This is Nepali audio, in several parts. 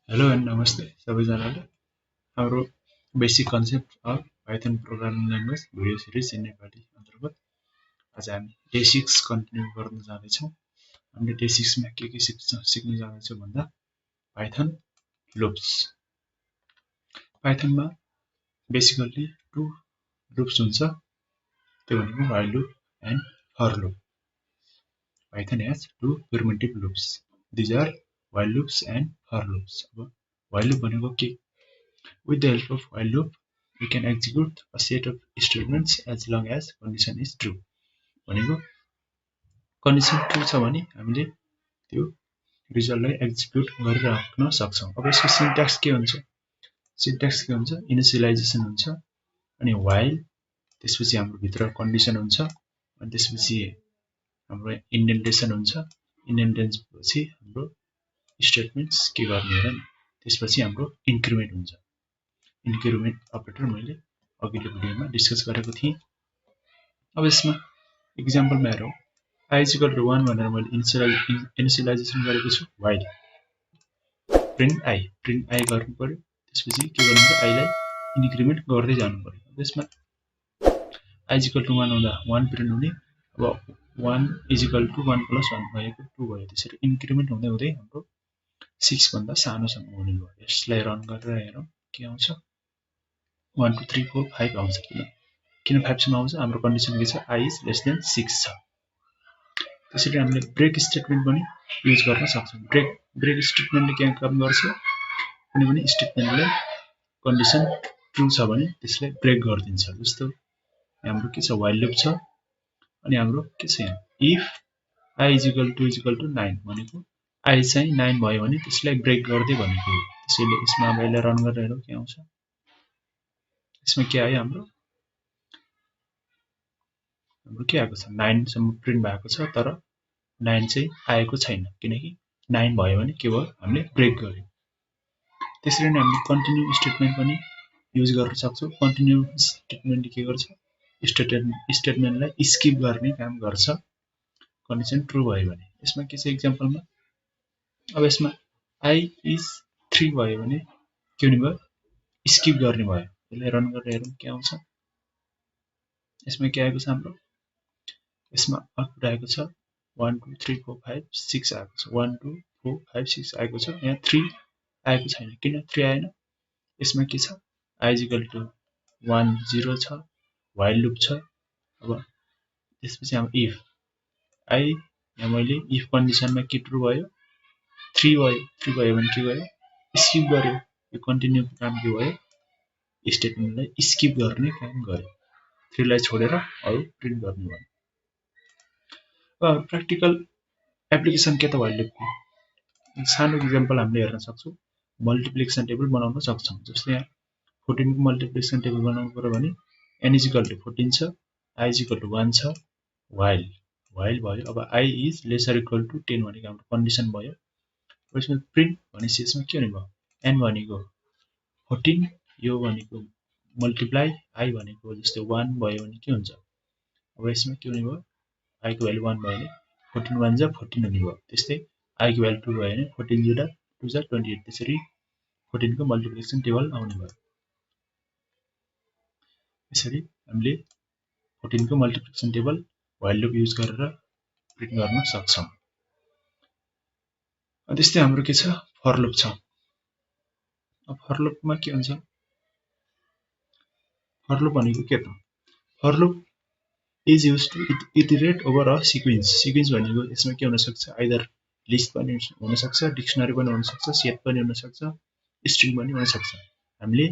Hello and namaste सबैजनाले हाम्रो basic concept of Python programming language video series in Nepali अन्तर्गत आज हामी डे 6 कन्टिन्यू गर्न जाँदैछौँ। हामीले डे 6 मा के सिक्न जाँदैछौँ भन्दा पाइथन लुप्स। पाइथनमा बेसिकली टु लुप्स हुन्छ, त्यो भनेको while loop and for loop. Python has two primitive loops. These are while loops and for loops. अब while loop भनेको के? With the help of while loop, we can execute a set of statements as long as condition is true. भनेको कन्डिसन ट्रु छ भने हामीले त्यो रिजल्टलाई एक्जिक्युट गरिराख्न सक्छौं। अब यसको सिन्ट्याक्स के हुन्छ? सिन्ट्याक्स के हुन्छ? इनिशियलाइजेसन हुन्छ, अनि while त्यसपछि हाम्रो भित्र कन्डिसन हुन्छ, अनि त्यसपछि हाम्रो इन्डेन्टेसन हुन्छ। इन्डेन्टेसन पछि हाम्रो स्टेटमेन्ट्स के गर्ने र त्यसपछि हाम्रो इन्क्रिमेन्ट हुन्छ। इन्क्रिमेन्ट अपरेटर मैले अघिल्लो भिडियोमा डिस्कस गरेको थिएँ। अब यसमा एक्जाम्पलमा हेरौँ। i = 1 भनेर मैले इनिशियलाइजेसन गरेको छु। व्हाइल प्रिन्ट i गर्नु पर्यो, त्यसपछि के गर्नु पर्यो? i लाई इन्क्रिमेन्ट गर्दै जानु पर्यो। त्यसमा i = 1 हुँदा 1 प्रिन्ट हुने। अब 1 = 1 + 1 भएको 2 भयो। त्यसरी इन्क्रिमेन्ट हुँदै हुँदै हाम्रो 6 भन्दा सानोसम्म हुने भयो। यसलाई रन गरेर हेरौँ के आउँछ। 1 2 3 4 5 आउँछ। किन 5 सम्म आउँछ? हाम्रो कन्डिसन के छ? i < 6 छ। त्यसरी हामीले ब्रेक स्टेटमेन्ट पनि युज गर्न सक्छौं। ब्रेक स्टेटमेन्टले के काम गर्छ? कुनै पनि स्टेटमेन्टले कन्डिसन ट्रु छ भने त्यसलाई ब्रेक गरिदिन्छ। जस्तो हाम्रो के छ? व्हाइल लुप छ, अनि हाम्रो के छ यहाँ? इफ i = 9 भनेको i चाहिँ 9 भयो भने त्यसलाई ब्रेक गर्दै भनेको हो। त्यसैले यसमा अब यसलाई रन गरेर हेरौँ के आउँछ। यसमा के आयो? हाम्रो के आएको छ? 9 सम्म प्रिन्ट भएको छ, तर 9 चाहिँ आएको छैन, किनकि 9 भयो भने के भयो? हामीले ब्रेक गर्यौं। त्यसरी नै हामीले कन्टिन्यू स्टेटमेन्ट पनि युज गर्न सक्छौं। कन्टिन्यू स्टेटमेन्टले के गर्छ? स्टेटमेन्टलाई स्किप गर्ने काम गर्छ कन्डिसन ट्रु भयो भने। यसमा के छ एक्जाम्पलमा? अब यसमा i is 3 भयो भने के हुने भयो? स्किप गर्ने भयो। यसलाई रन गरेर हेरौँ के आउँछ। यसमा के आएको छ हाम्रो? यसमा आउटपुट आएको छ 1 2 3 4 5 6 आएको छ। 1 2 4 5 6 आएको छ। यहाँ 3 आएको छैन। किन 3 आएन? यसमा के छ? i = 1 0 छ, व्हाइल लुप छ। अब त्यसपछि हाम्रो इफ i यहाँ मैले इफ कन्डिसनमा के ट्रु भयो? 3 भयो। 3 भयो भने के गर्यो? स्किप गर्यो। यो कन्टिन्यू काम के भयो? स्टेटमेन्टलाई स्किप गर्ने काम गर्यो। 3 लाई छोडेर अरु प्रिन्ट गर्ने भयो। अब प्र्याक्टिकल एप्लिकेसन के त व्हाइल लुपको? सानो एक्जाम्पल हामीले हेर्न सक्छौं। मल्टिप्लिकेसन टेबल बनाउन सक्छौं। जस्तै यहाँ 14 को मल्टिप्लिकेसन टेबल बनाउनु पर्यो भने n = 14 छ, i = 1 छ, व्हाइल भयो। अब i is <= 10 भनेको हाम्रो कन्डिसन भयो। यसमा प्रिन्ट भनेपछि यसमा के हुने भयो? n भनेको 14, यो भनेको मल्टिप्लाई i भनेको जस्तै 1 भयो भने के हुन्छ? अब यसमा के हुने भयो? i को भ्यालु 1 भयो भने 14 1 जा 14 हुने भयो। त्यस्तै i को भ्यालु 2 भयो भने 14 2 जा 28। त्यसरी 14 को मल्टिप्लिकेसन टेबल आउने भयो। यसरी हामीले 14 को multiplication table while loop use गरेर प्रिन्ट गर्न सक्छौं। त्यस्तै हाम्रो के छ? फर लुप छ। अब फर लुपमा के हुन्छ? फर लुप भनेको के त? For loop is used to iterate over a sequence. Sequence भनेको यसमा के हुन सक्छ? आइदर लिस्ट पनि हुन सक्छ, डिक्सनरी पनि हुन सक्छ, सेट पनि हुन सक्छ, स्ट्रिङ पनि हुन सक्छ। हामीले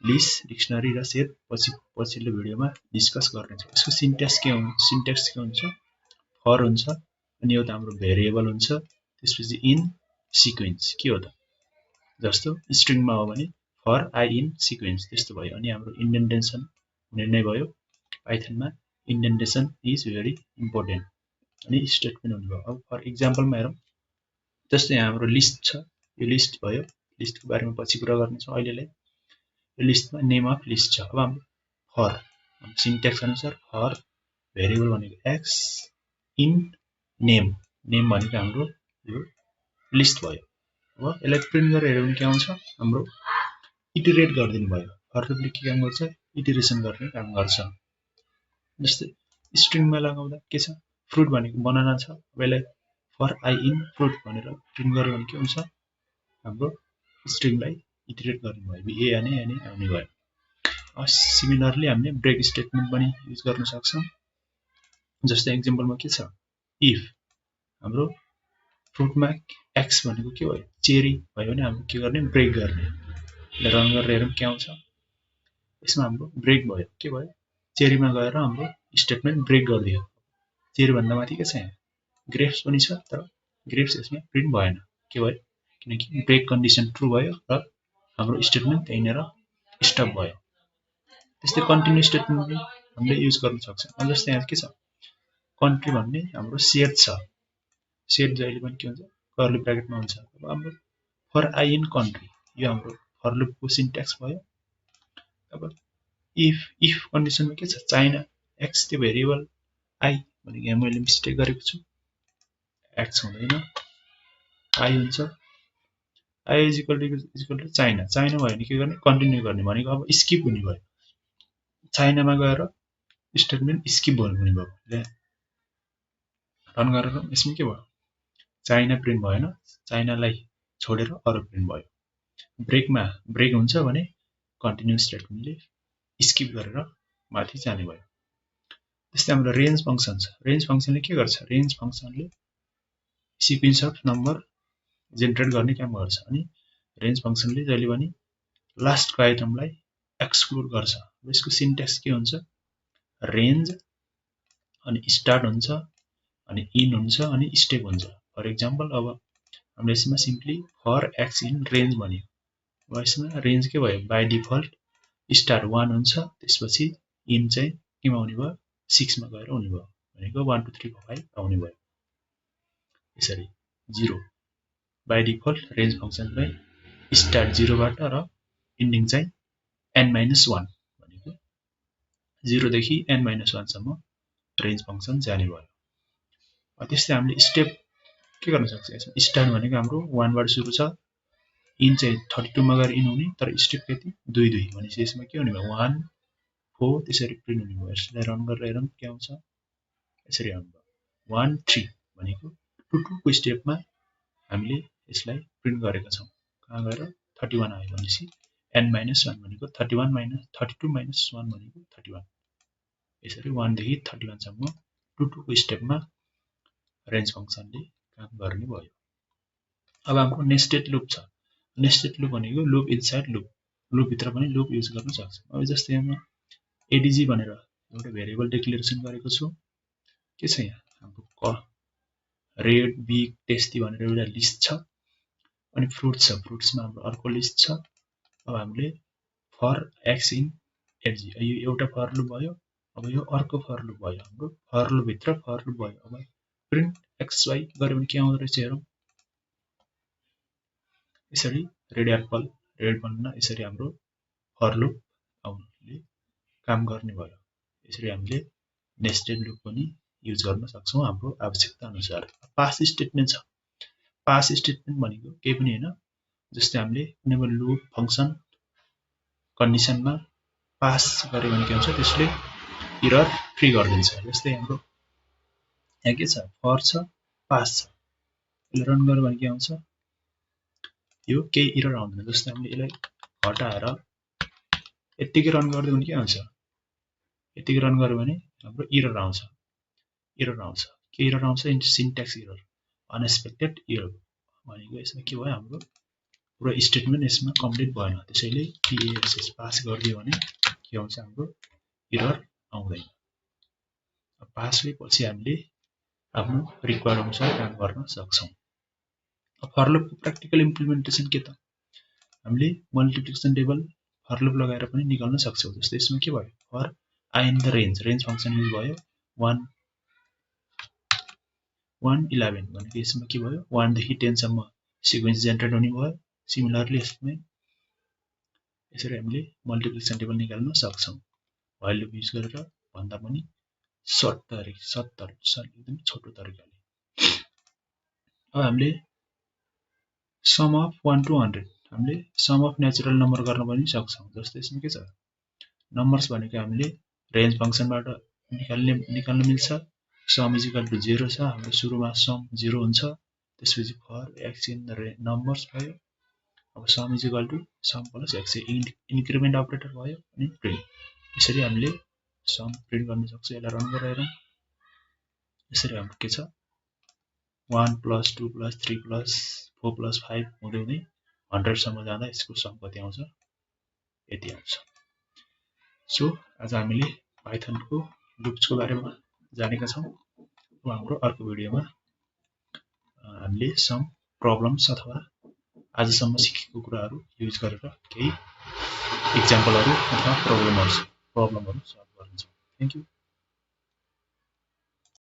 लिस्ट, डिक्सनरी र सेट पछिल्लो भिडियोमा डिस्कस गर्नेछौँ। यसको सिन्ट्याक्स के हुन्छ? फर हुन्छ, अनि एउटा हाम्रो भेरिएबल हुन्छ, त्यसपछि इन सिक्वेन्स के हो त? जस्तो स्ट्रिङमा हो भने फर i in सिक्वेन्स त्यस्तो भयो। अनि हाम्रो इन्डेन्टेसन हुने नै भयो। पाइथनमा इन्डेन्टेसन इज भेरी इम्पोर्टेन्ट। अनि स्टेटमेन्ट हुने भयो। अब फर एक्जाम्पलमा हेरौँ। जस्तै यहाँ हाम्रो लिस्ट छ, यो लिस्ट भयो। लिस्टको बारेमा पछि कुरा गर्नेछौँ। अहिलेलाई यो लिस्टमा नेम अफ लिस्ट छ। अब हाम्रो फर सिन्ट्याक्स अनुसार फर भेरिएबल भनेको x इन नेम भनेको हाम्रो यो लिस्ट भयो। अब यसलाई प्रिन्ट गरेर हेऱ्यो भने के आउँछ हाम्रो इटरेट गरिदिनु भयो फर लुपले के काम गर्छ इटरेसन गर्ने काम गर्छ जस्तै स्ट्रिङमा लगाउँदा के छ फ्रुट भनेको बनाना छ अब यसलाई फर आई इन फ्रुट भनेर प्रिन्ट गर्यो भने के हुन्छ हाम्रो स्ट्रिङलाई इटरेट गर्नु भयो एने आउने भयो सिमिलरली हामीले ब्रेक स्टेटमेन्ट पनि युज गर्न सक्छौँ जस्तै एक्जाम्पलमा के छ इफ हाम्रो फ्रुटमा एक्स भनेको के भयो चेरी भयो भने हामीले के गर्ने ब्रेक गर्ने रन गरेर हेरौँ के आउँछ यसमा हाम्रो ब्रेक भयो के भयो चेरीमा गएर हाम्रो स्टेटमेन्ट ब्रेक गरिदियो चेरी भन्दा माथि के छ यहाँ ग्रेप्स पनि छ तर ग्रेप्स यसमा प्रिन्ट भएन के भयो किनकि ब्रेक कन्डिसन ट्रु भयो र हाम्रो स्टेटमेन्ट त्यहीँनिर स्टप भयो त्यस्तै कन्टिन्यू स्टेटमेन्ट पनि हामीले युज गर्न सक्छौँ जस्तै यहाँ के छ कन्ट्री भन्ने हाम्रो सेट छ सेट जहिले पनि के हुन्छ कर्ली ब्र्याकेटमा हुन्छ अब हाम्रो फर आई इन कन्ट्री यो हाम्रो फर लुपको सिन्ट्याक्स भयो अब इफ कन्डिसनमा के छ चाइना एक्स त्यो भेरिएबल आई भनेको यहाँ मैले मिस्टेक गरेको छु एक्स हुँदैन आई हुन्छ आई इज इक्वल टु चाइना भयो भने के गर्ने कन्टिन्यू गर्ने भनेको अब स्किप हुने भयो चाइनामा गएर स्टेटमेन्ट स्किप हुने भयो रन गरेर यसमा के भयो चाइना प्रिन्ट भएन चाइनालाई छोडेर अरू प्रिन्ट भयो ब्रेक हुन्छ भने कन्टिन्यू स्टेटमेन्टले स्किप गरेर माथि जाने भयो त्यस्तै हाम्रो रेन्ज फङ्सन छ रेन्ज फङ्सनले के गर्छ रेन्ज फङ्सनले सिक्वेन्स अफ नम्बर जेनेरेट गर्ने काम गर्छ अनि रेन्ज फङ्सनले जहिले पनि लास्टको आइटमलाई एक्सक्लुड गर्छ यसको सिन्ट्याक्स के हुन्छ रेन्ज अनि स्टार्ट हुन्छ अनि इन हुन्छ अनि स्टेप हुन्छ फर इक्जाम्पल अब हामीले यसमा simply for x in range भन्यो अब यसमा रेन्ज के भयो बाई डिफल्ट स्टार 1 हुन्छ त्यसपछि इन चाहिँ केमा हुने भयो 6 मा गएर हुने भयो भनेको 1 2 3 4 5 आउने भयो यसरी 0 बाई डिफल्ट रेन्ज फङ्सनलाई स्टार्ट 0 बाट र इन्डिङ चाहिँ n-1 भनेको 0 देखि n-1 सम्म रेन्ज फङ्सन जाने भयो त्यस्तै हामीले स्टेप के गर्न सक्छ यसमा स्टार्ट भनेको हाम्रो 1 बाट सुरु छ इन चाहिँ 32 मा गएर इन हुने तर स्टेप कति 2 2 भनेपछि यसमा के हुने भयो 1 4 त्यसरी प्रिन्ट हुने भयो यसलाई रन गरेर हेरौँ के आउँछ यसरी आउने भयो 1 3 भनेको 2 2 को स्टेपमा हामीले यसलाई प्रिन्ट गरेका छौँ कहाँ गएर 31 आयो भनेपछि n-1 भनेको 32 1 भनेको 31 यसरी 1 देखि 31 सम्म 2 2 को स्टेपमा रेन्ज फङ्सनले काम गर्ने भयो अब हाम्रो नेस्टेड लुप छ नेस्टेड लुप भनेको लुप इनसाइड लुप भित्र पनि लुप युज गर्न सक्छ अब जस्तै यहाँ एडिजी भनेर एउटा भेरिएबल डिक्लेरेसन गरेको छु के छ यहाँ हाम्रो रेड बिग टेस्टी भनेर एउटा लिस्ट छ अनि फ्रुट्स छ फ्रुट्समा हाम्रो अर्को लिस्ट छ अब हामीले फर एक्स इन एडिजी यो एउटा फर लुप भयो अब यो अर्को फर लुप भयो हाम्रो फर लुप भित्र फर लुप भयो अब प्रिन्ट एक्स वाइ गर्यो भने के आउँदो रहेछ हेरौँ यसरी रेड एप्पल रेड बन्न यसरी हाम्रो फर लुप आउने काम गर्ने भयो यसरी हामीले नेस्टेड लुप पनि युज गर्न सक्छौँ हाम्रो आवश्यकता अनुसार पास स्टेटमेन्ट छ पास स्टेटमेन्ट भनेको केही पनि हैन जस्तै हामीले कुनै पनि लुप फङ्सन कन्डिसनमा पास गर्यो भने के हुन्छ त्यसले एरर फ्री गरिदिन्छ जस्तै हाम्रो यहाँ के छ फर छ पास छ यसले रन गर्यो भने के आउँछ यो केही एरर आउँदैन जस्तै हामीले यसलाई हटाएर यतिकै रन गर्दियो भने के हुन्छ यतिकै रन गर्यो भने हाम्रो एरर आउँछ के एरर आउँछ सिन्ट्याक्स एरर अनएक्सपेक्टेड एरर भनेको यसमा के भयो हाम्रो पुरा स्टेटमेन्ट यसमा कम्प्लिट भएन त्यसैले पास पास गरिदियो भने के हुन्छ हाम्रो एरर आउँदैन पास भएपछि हामीले आफ्नो रिक्वायर्ड अनुसार काम गर्न सक्छौँ फर लुपको प्र्याक्टिकल इम्प्लिमेन्टेसन के त हामीले मल्टिप्लिकेसन टेबल फर लुप लगाएर पनि निकाल्न सक्छौँ जस्तै यसमा के भयो for i in the range function use भयो 1 11 भनेको यसमा के भयो 1 देखि 10 सम्म सिक्वेन्स जेनेरेट हुने भयो सिमिलरली यसमै यसरी हामीले मल्टिप्लिकेसन टेबल निकाल्न सक्छौँ व्हाइल लुप युज गरेर भन्दा पनि सर्ट एकदम छोटो तरिकाले अब हामीले सम अफ 1 to 100 हामीले सम अफ नेचुरल नम्बर गर्न पनि सक्छौं। जस्तै यसमा के छ नम्बर्स भनेको हामीले रेन्ज फंक्सनबाट निकाल्न मिल्छ। सम इज इक्वल टु 0 छ हाम्रो सुरुमा सम 0 हुन्छ त्यसपछि फर x इन नम्बर्स भयो। अब sum is equal to sum plus x increment operator भयो अनि प्रिन्ट यसरी हामीले सम प्रिन्ट गर्न सक्छौं। यसलाई रन गरेर हेरौं यसरी हाम्रो के छ 1 + 2 + 3 + 4 + 5 हुँदै हुँदै 100 सम्म जाँदा यसको सम कति आउँछ यति आउँछ। सो आज हामीले पाइथनको लुप्सको बारेमा जानेका छौं। अब हाम्रो अर्को भिडियोमा हामीले सम प्रब्लम्स अथवा आजसम्म सिकेको कुराहरू युज गरेर केही एक्जाम्पलहरू अथवा प्रब्लमहरू सल्भ गर्छौं। Thank you.